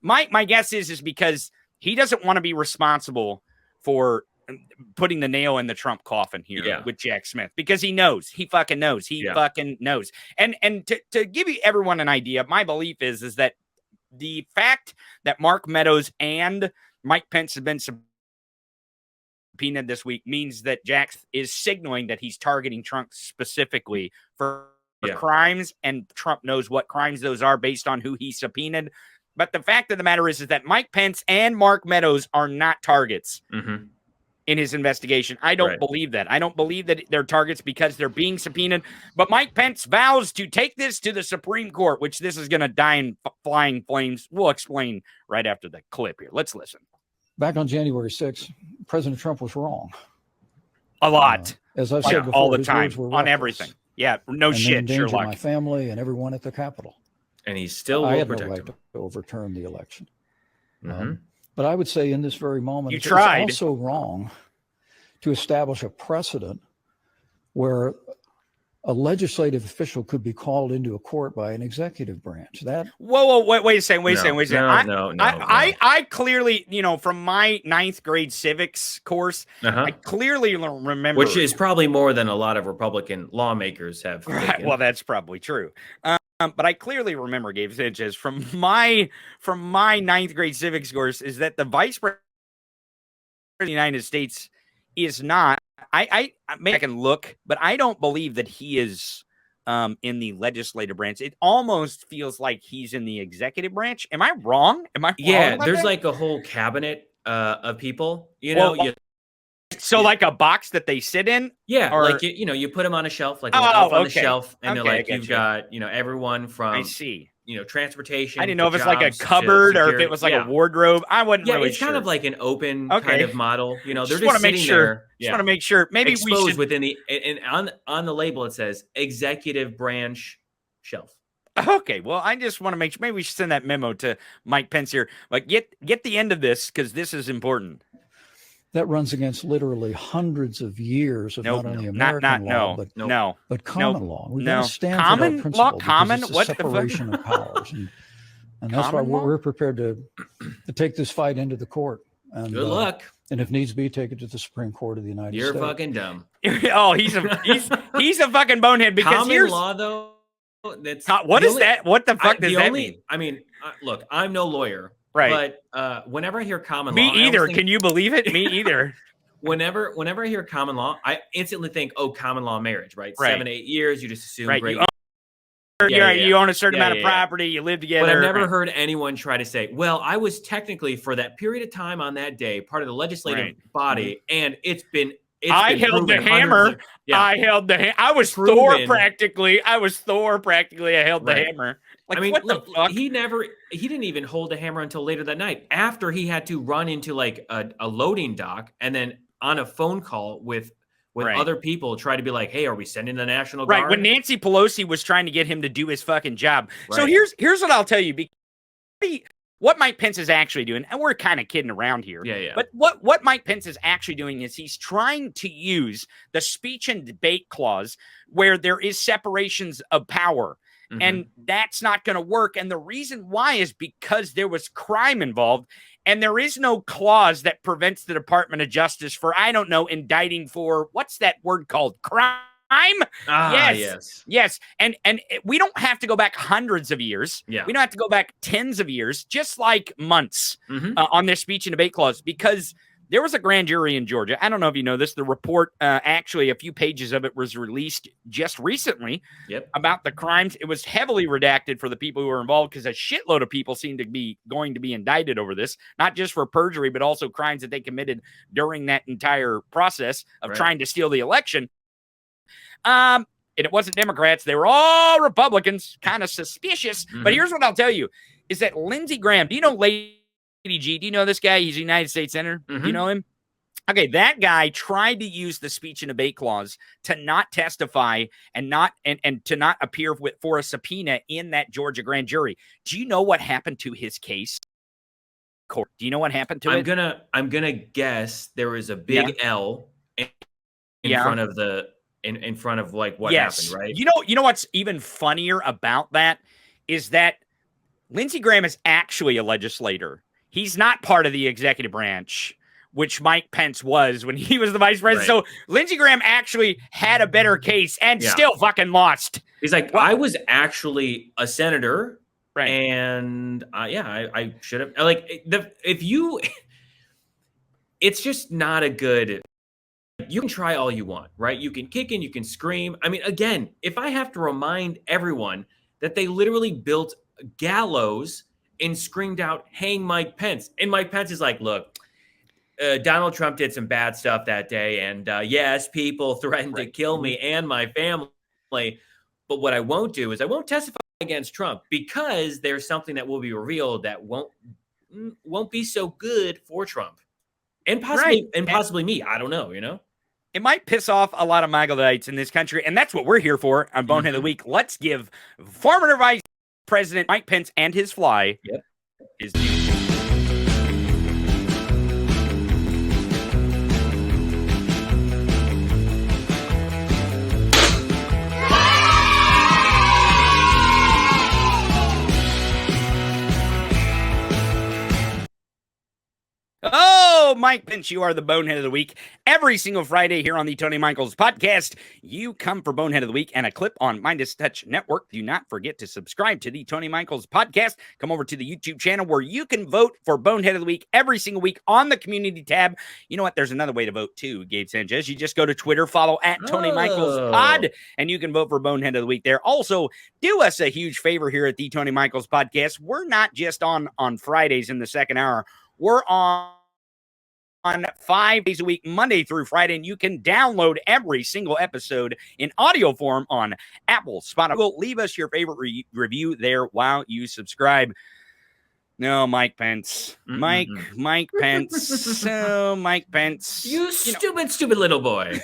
My guess is because he doesn't want to be responsible for putting the nail in the Trump coffin here with Jack Smith, because he fucking knows. Fucking knows. And to give you everyone an idea, my belief is that the fact that Mark Meadows and Mike Pence have been subpoenaed this week means that Jack is signaling that he's targeting Trump specifically for crimes, and Trump knows what crimes those are based on who he subpoenaed. But the fact of the matter is that Mike Pence and Mark Meadows are not targets in his investigation. I don't believe that. I don't believe that they're targets because they're being subpoenaed. But Mike Pence vows to take this to the Supreme Court, which this is going to die in flying flames. We'll explain right after the clip here. Let's listen. Back on January 6th, President Trump was wrong. A lot. As I've said before, all the time, on everything. Yeah, no shit, Sherlock. My family and everyone at the Capitol. And he still I will had no protect right him. to overturn the election. But I would say in this very moment, it's also wrong to establish a precedent where a legislative official could be called into a court by an executive branch. That wait a second. No. I clearly, from my 9th grade civics course, I clearly remember, which is probably more than a lot of Republican lawmakers have. Right. Well, that's probably true. But I clearly remember, Gabe Sanchez, from my 9th grade civics course, is that the Vice President of the United States is not. I can look, but I don't believe that he is in the legislative branch. It almost feels like he's in the executive branch. Am I wrong? Yeah, there's like a whole cabinet of people. So like a box that they sit in? Yeah, or, like you put them on a shelf, like on the shelf, and they're like you've got everyone from I see. Transportation. I didn't know if it's like a cupboard or if it was like a wardrobe. I wasn't really sure. It's kind of like an open kind of model. They're just want to make sitting sure. there. Just want to make sure. Maybe exposed we should within the and on the label it says executive branch shelf. Okay, well, I just want to make sure. Maybe we should send that memo to Mike Pence here. Like, get the end of this because this is important. That runs against literally hundreds of years of not only American law, but common law. We got to stand for that principle. Common? It's a What separation of powers, and that's why we're prepared to take this fight into the court. And, good luck. And if needs be, take it to the Supreme Court of the United States. You're fucking dumb. Oh, he's a fucking bonehead because common law though. That's what is that? What the fuck does that mean? I mean, look, I'm no lawyer. Right. But whenever I hear common law, me either. Can you believe it? Me either. Whenever I hear common law, I instantly think, common law marriage, right? 7-8 years, you just assume you own a certain amount of property, you live together. But I've never heard anyone try to say, well, I was technically for that period of time on that day part of the legislative body, and I held the hammer. I held the hammer. I was Thor practically. I held the hammer. Like, I mean, what look, the fuck? he didn't even hold the hammer until later that night after he had to run into like a loading dock and then on a phone call with other people try to be like, hey, are we sending the National Guard? Right. When Nancy Pelosi was trying to get him to do his fucking job. Right. So here's what I'll tell you. What Mike Pence is actually doing, and we're kind of kidding around here. Yeah. But what Mike Pence is actually doing is he's trying to use the speech and debate clause where there is separations of power. Mm-hmm. And that's not going to work. And the reason why is because there was crime involved. And there is no clause that prevents the Department of Justice for, I don't know, indicting for, what's that word called? Crime? Yes. And we don't have to go back hundreds of years. Yeah. We don't have to go back tens of years, just like months on this speech and debate clause, because there was a grand jury in Georgia. I don't know if you know this. The report, actually, a few pages of it was released just recently about the crimes. It was heavily redacted for the people who were involved because a shitload of people seem to be going to be indicted over this, not just for perjury, but also crimes that they committed during that entire process of trying to steal the election. And it wasn't Democrats. They were all Republicans, kind of suspicious. But here's what I'll tell you, is that Lindsey Graham, do you know Lady G? Do you know this guy? He's a United States Senator. Do you know him? Okay, that guy tried to use the speech and debate clause to not testify and to not appear for a subpoena in that Georgia grand jury. Do you know what happened to his case? Court. Do you know what happened to it? I'm gonna guess there was a big L in front of the in front of like what happened, right? You know what's even funnier about that is that Lindsey Graham is actually a legislator. He's not part of the executive branch, which Mike Pence was when he was the vice president. Right. So Lindsey Graham actually had a better case and still fucking lost. He's like, I was actually a senator. Right. And I should have, like, it's just not a good, you can try all you want, right? You can kick and you can scream. I mean, again, if I have to remind everyone that they literally built gallows and screamed out, hang Mike Pence. And Mike Pence is like, look, Donald Trump did some bad stuff that day. And yes, people threatened to kill me and my family. But what I won't do is I won't testify against Trump because there's something that will be revealed that won't be so good for Trump and possibly me. I don't know, It might piss off a lot of MAGAites in this country, and that's what we're here for on Bonehead of the Week. Let's give former Vice President Mike Pence and his fly his due. Oh, Mike Pence, you are the Bonehead of the Week. Every single Friday here on the Tony Michaels podcast, you come for Bonehead of the Week and a clip on MeidasTouch Network. Do not forget to subscribe to the Tony Michaels podcast. Come over to the YouTube channel where you can vote for Bonehead of the Week every single week on the community tab. You know what? There's another way to vote too, Gabe Sanchez. You just go to Twitter, follow at Tony Michaels Pod, and you can vote for Bonehead of the Week there. Also, do us a huge favor here at the Tony Michaels podcast. We're not just on Fridays in the second hour. We're on 5 days a week, Monday through Friday, and you can download every single episode in audio form on Apple, Spotify. Leave us your favorite review there while you subscribe. No, Mike Pence. Mike Pence. Oh, Mike Pence. You stupid little boy.